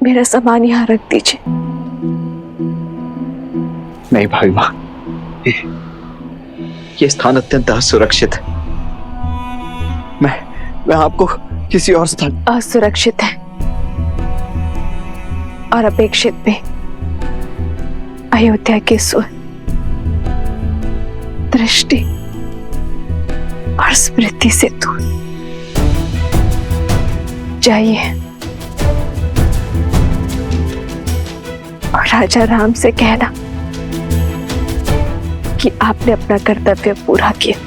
मेरा सामान यहाँ रख दीजिए। नहीं भाई माँ, ये स्थान अत्यंत असुरक्षित है। मैं आपको किसी और स्थान। असुरक्षित है और अपेक्षित भी। अयोध्या की सुर, दृष्टि और स्मृति से दूर जाइए और राजा राम से कहना कि आपने अपना कर्तव्य पूरा किया।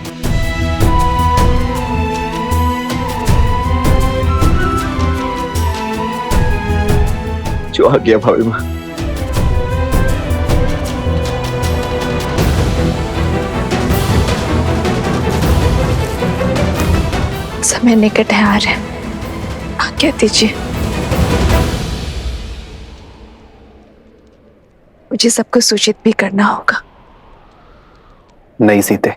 जो आ गया भाभी माँ। समय निकट है, आ रहे हैं, आज्ञा दीजिए। मुझे सबको सूचित भी करना होगा। नहीं सीते,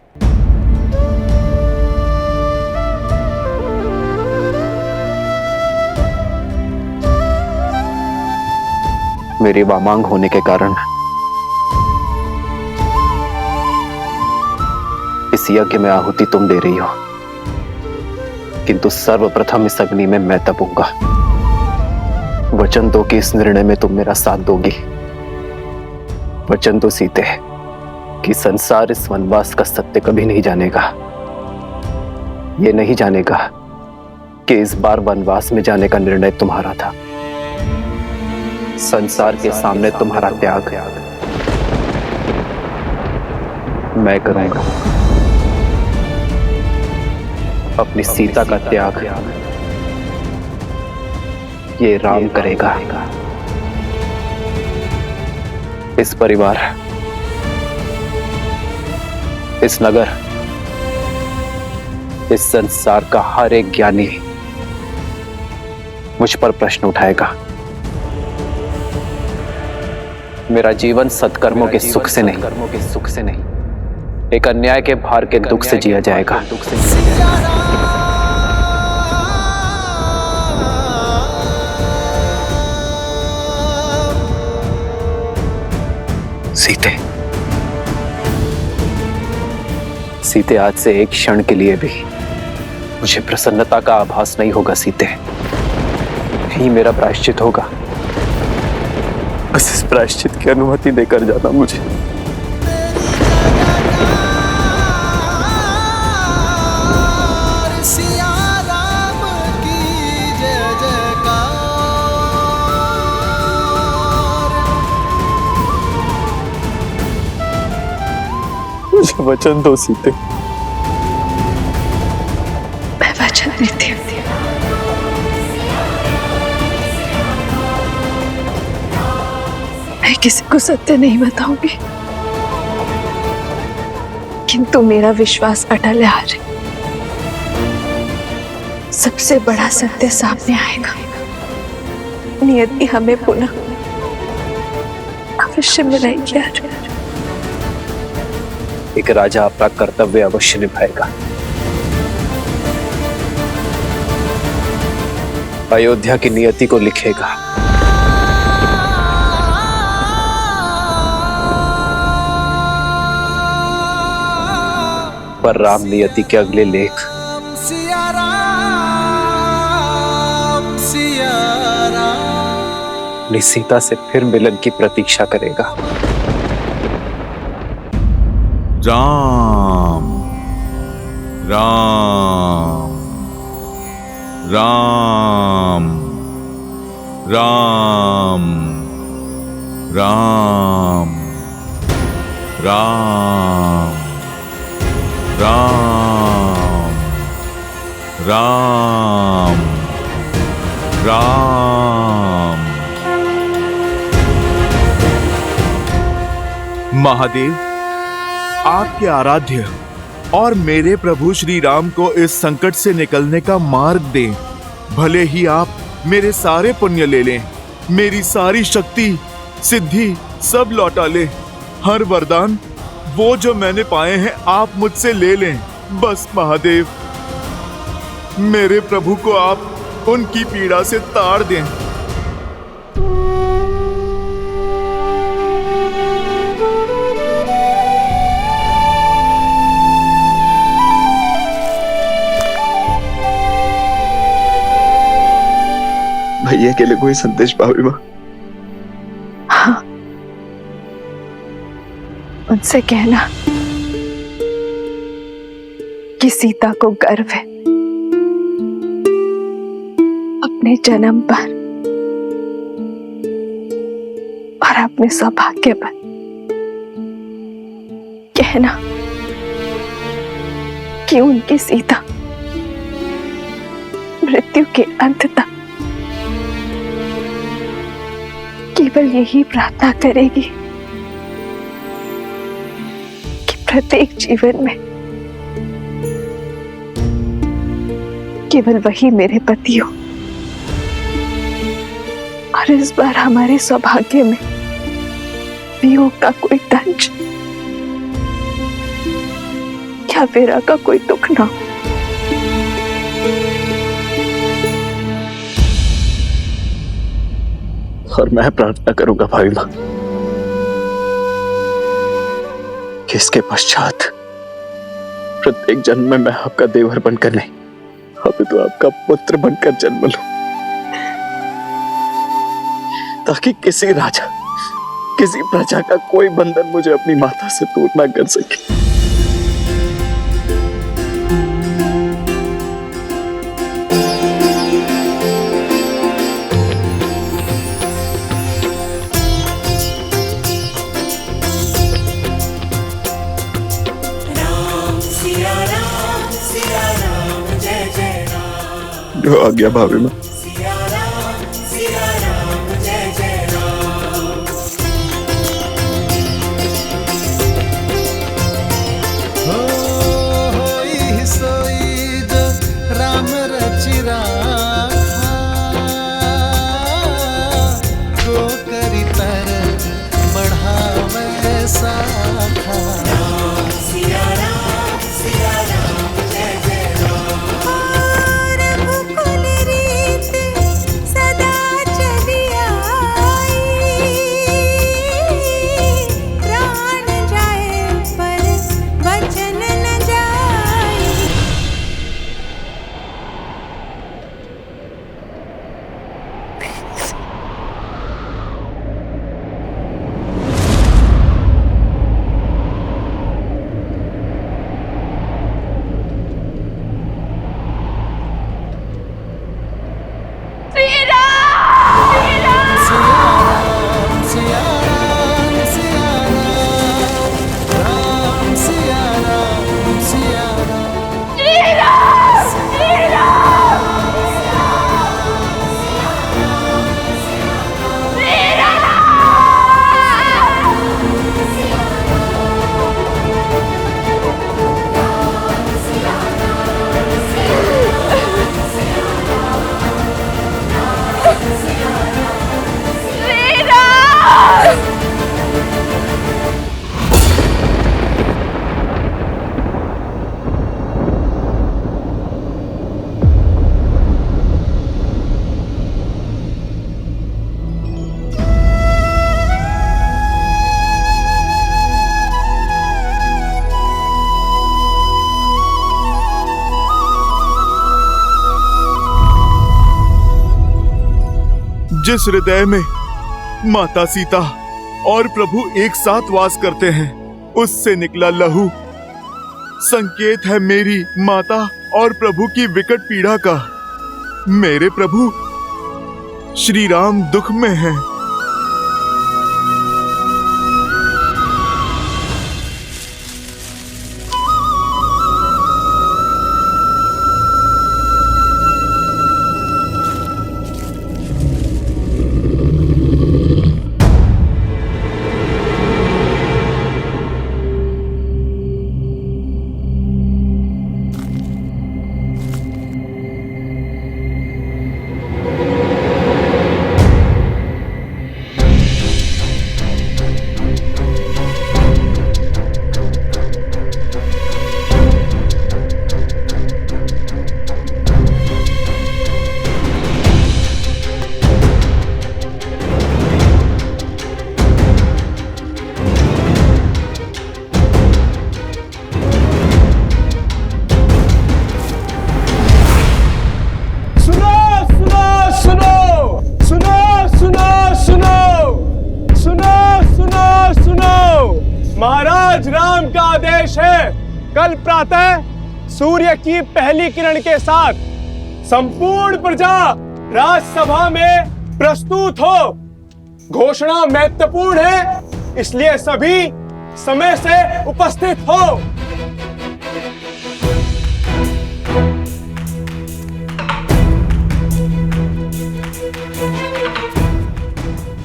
मेरी वामांग होने के कारण इस यज्ञ में आहुति तुम दे रही हो, किंतु सर्वप्रथम इस अग्नि में मैं तपूंगा। वचन दो कि इस निर्णय में तुम मेरा साथ दोगी। वचन दो सीते कि संसार इस वनवास का सत्य कभी नहीं जानेगा। ये नहीं जानेगा कि इस बार वनवास में जाने का निर्णय तुम्हारा था। संसार के सामने तुम्हारा त्याग मैं करूंगा। अपनी सीता का त्याग ये राम करेगा। इस परिवार, इस नगर, इस संसार का हर एक ज्ञानी मुझ पर प्रश्न उठाएगा। मेरा जीवन सत्कर्मों के सुख से नहीं, एक अन्याय के भार के दुख से जिया जाएगा। सीते, आज से एक क्षण के लिए भी मुझे प्रसन्नता का आभास नहीं होगा। सीते, यही मेरा प्रायश्चित होगा। बस इस प्रायश्चित की अनुमति देकर जाना मुझे। मुझे वचन दो सीते। मैं वचन देती हूँ। मैं किसी को सत्य नहीं बताऊंगी, किंतु मेरा विश्वास अटल है। आज सबसे बड़ा सत्य सामने आएगा। नियति हमें पुनः अवश्य मिलाएगी। आज एक राजा अपना कर्तव्य अवश्य निभाएगा। अयोध्या की नियति को लिखेगा। पर राम नियति के अगले लेख अपनी सीता से फिर मिलन की प्रतीक्षा करेगा। राम राम राम राम राम राम राम राम राम। महादेव, आपके आराध्य और मेरे प्रभु श्री राम को इस संकट से निकलने का मार्ग दें। भले ही आप मेरे सारे पुण्य ले लें, मेरी सारी शक्ति सिद्धि सब लौटा लें। हर वरदान वो जो मैंने पाए हैं आप मुझसे ले लें। बस महादेव, मेरे प्रभु को आप उनकी पीड़ा से ताड़ दें। भैया के लिए कोई संदेश भाभी माँ? हाँ, उनसे कहना कि सीता को गर्व है अपने जन्म पर और अपने सौभाग्य पर। कहना कि उनकी सीता मृत्यु के अंत तक केवल यही प्रार्थना करेगी कि प्रत्येक जीवन में केवल वही मेरे पति हो, और इस बार हमारे सौभाग्य में वियोग का कोई दंश या विरह का कोई दुख ना हो। और मैं प्रार्थना करूंगा भाभी माँ कि इसके पश्चात प्रत्येक जन्म में मैं आपका देवर बनकर नहीं, अभी तो आपका पुत्र बनकर जन्म लूं, ताकि किसी राजा, किसी प्रजा का कोई बंधन मुझे अपनी माता से दूर ना कर सके। जो आ गया भाभी माँ। राम रचि राखा को करी तर बढ़ावे साखा। जिस हृदय में माता सीता और प्रभु एक साथ वास करते हैं, उससे निकला लहू संकेत है मेरी माता और प्रभु की विकट पीड़ा का। मेरे प्रभु श्री राम दुख में हैं। प्रातः सूर्य की पहली किरण के साथ संपूर्ण प्रजा राजसभा में प्रस्तुत हो। घोषणा महत्वपूर्ण है, इसलिए सभी समय से उपस्थित हो।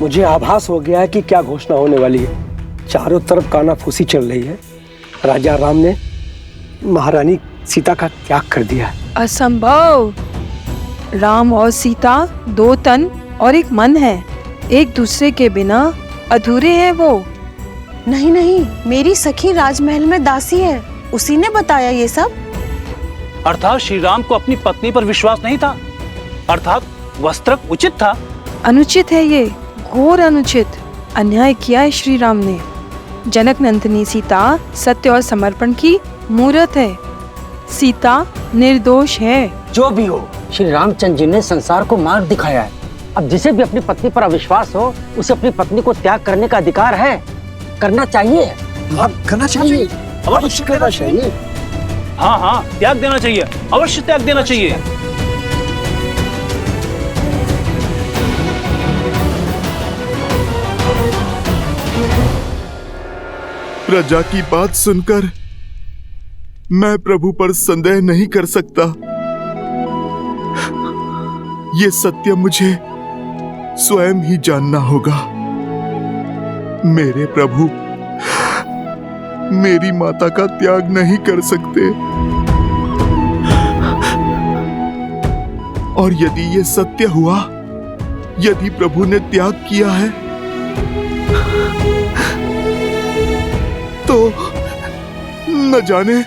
मुझे आभास हो गया है कि क्या घोषणा होने वाली है। चारों तरफ कानाफूसी चल रही है। राजा राम ने महारानी सीता का त्याग कर दिया है। असंभव। राम और सीता दो तन और एक मन है, एक दूसरे के बिना अधूरे हैं वो। नहीं नहीं, मेरी सखी राजमहल में दासी है, उसी ने बताया ये सब। अर्थात श्री राम को अपनी पत्नी पर विश्वास नहीं था, अर्थात वस्त्र उचित था। अनुचित है ये, घोर अनुचित। अन्याय किया है श्री राम ने। जनक नंदिनी सीता सत्य और समर्पण की मूर्त है। सीता निर्दोष है। जो भी हो, श्री रामचंद्र जी ने संसार को मार्ग दिखाया है। अब जिसे भी अपनी पत्नी पर अविश्वास हो, उसे अपनी पत्नी को त्याग करने का अधिकार है, करना चाहिए। करना चाहिए, अवश्य करना चाहिए। हाँ हाँ, त्याग देना चाहिए, अवश्य त्याग देना चाहिए। प्रजा की बात सुनकर मैं प्रभु पर संदेह नहीं कर सकता। ये सत्य मुझे स्वयं ही जानना होगा। मेरे प्रभु मेरी माता का त्याग नहीं कर सकते, और यदि ये सत्य हुआ, यदि प्रभु ने त्याग किया है, तो न जाने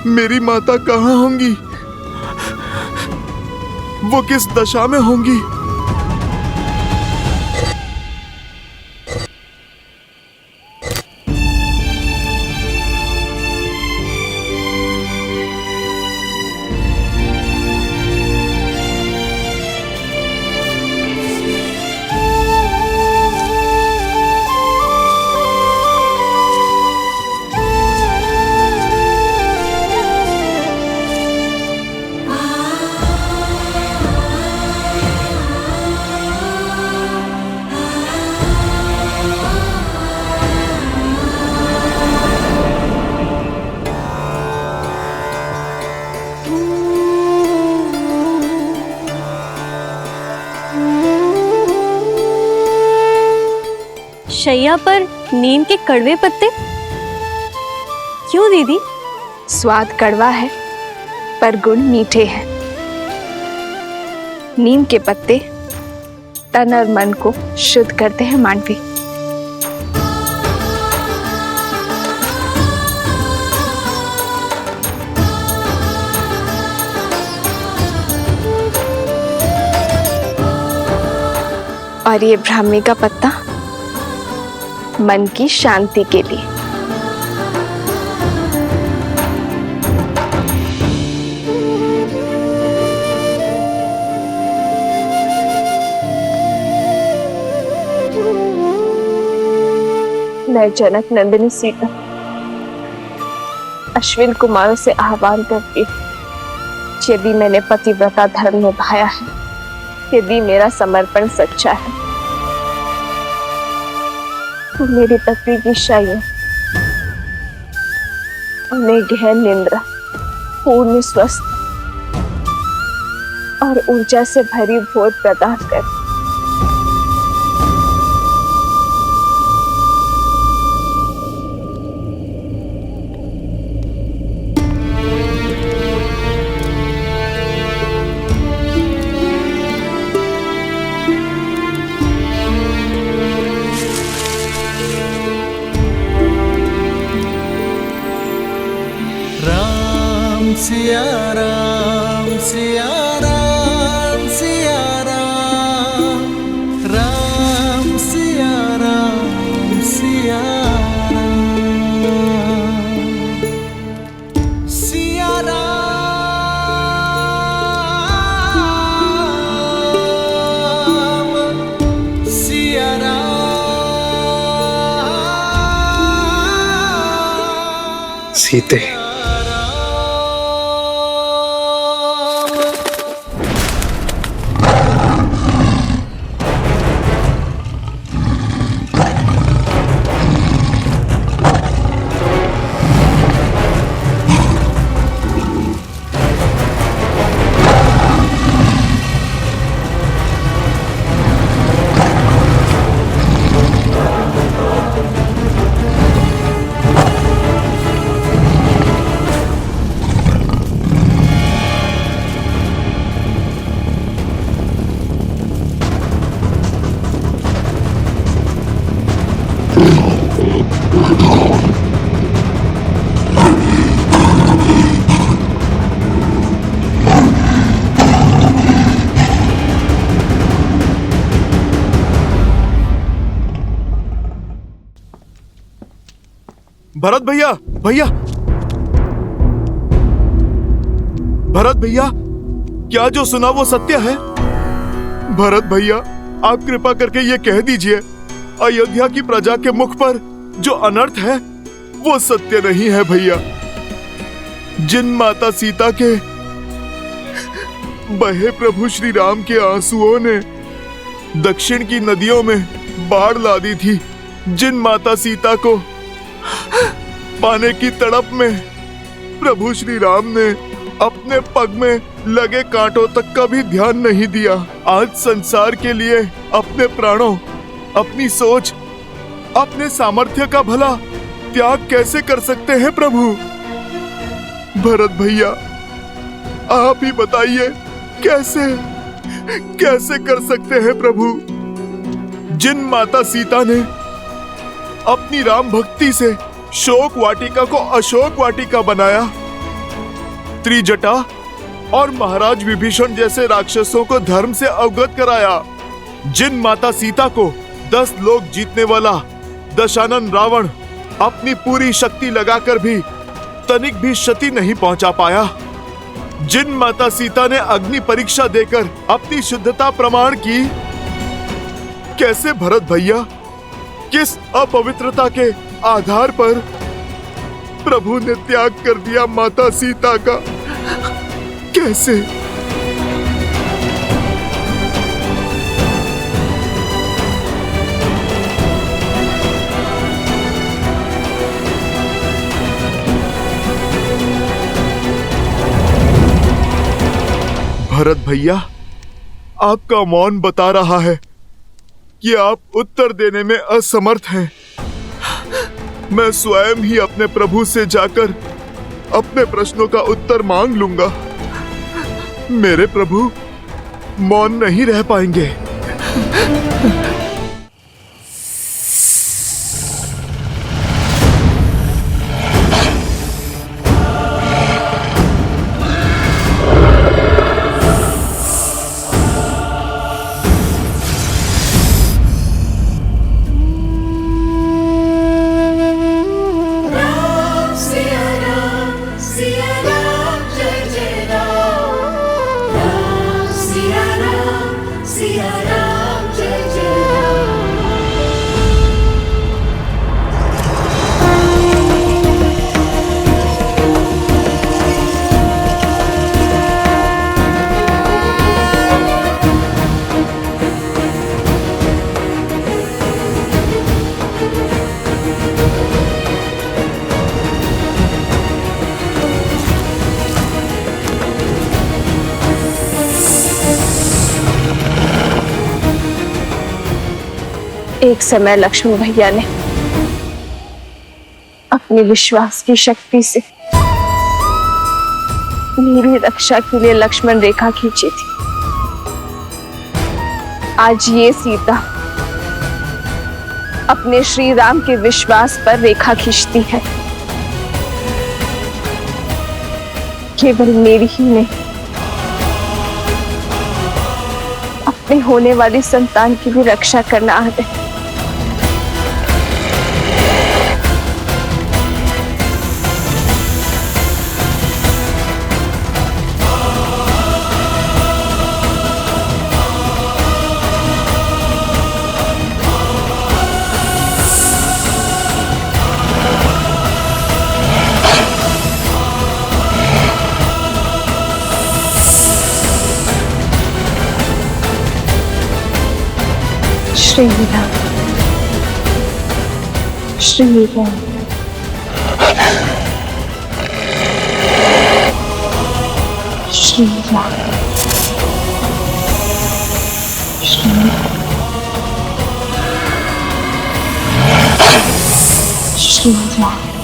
मेरी माता कहाँ होंगी, वो किस दशा में होंगी। शैया पर नीम के कड़वे पत्ते क्यों दीदी? स्वाद कड़वा है पर गुण मीठे हैं। नीम के पत्ते तन और मन को शुद्ध करते हैं मानवी। और ये ब्राह्मी का पत्ता मन की शांति के लिए। मैं जनक नंदिनी सीता अश्विन कुमारों से आह्वान करती हूँ, यदि मैंने पतिव्रता धर्म निभाया है, यदि मेरा समर्पण सच्चा है, तो मेरी पत्नी की शैया उन्हें गहन निंद्रा, पूर्ण स्वस्थ और ऊर्जा से भरी भोर प्रदान कर। सिया राम सिया राम सिया राम, राम सिया राम सिया राम, सिया राम सिया राम। सीते, भरत भैया, भरत भैया, क्या जो सुना वो सत्य है? भरत भैया, आप कृपा करके ये कह दीजिए, अयोध्या की प्रजा के मुख पर जो अनर्थ है वो सत्य नहीं है भैया। जिन माता सीता के बहे प्रभु श्री राम के आंसुओं ने दक्षिण की नदियों में बाढ़ ला दी थी, जिन माता सीता को पाने की तड़प में प्रभु श्री राम ने अपने पग में लगे कांटों तक का भी ध्यान नहीं दिया, आज संसार के लिए अपने प्राणों, अपनी सोच, अपने सामर्थ्य का भला त्याग कैसे कर सकते हैं प्रभु? भरत भैया, आप ही बताइए, कैसे कर सकते हैं प्रभु? जिन माता सीता ने अपनी राम भक्ति से शोक वाटिका को अशोक वाटिका बनाया, त्रिजटा और महाराज विभीषण जैसे राक्षसों को धर्म से अवगत कराया, जिन माता सीता को 10 लोक जीतने वाला दशानन रावण अपनी पूरी शक्ति लगाकर भी तनिक भी क्षति नहीं पहुंचा पाया, जिन माता सीता ने अग्नि परीक्षा देकर अपनी शुद्धता प्रमाण की, कैसे भरत भैया, किस अपवित्रता के आधार पर प्रभु ने त्याग कर दिया माता सीता का? कैसे? भरत भैया, आपका मौन बता रहा है कि आप उत्तर देने में असमर्थ हैं। मैं स्वयं ही अपने प्रभु से जाकर अपने प्रश्नों का उत्तर मांग लूंगा। मेरे प्रभु मौन नहीं रह पाएंगे। एक समय लक्ष्मण भैया ने अपने विश्वास की शक्ति से मेरी रक्षा के लिए लक्ष्मण रेखा खींची थी। आज ये सीता अपने श्री राम के विश्वास पर रेखा खींचती है। केवल मेरी ही नहीं, अपने होने वाली संतान की भी रक्षा करना आता है। श्री राम, श्री राम, श्री राम, श्री राम।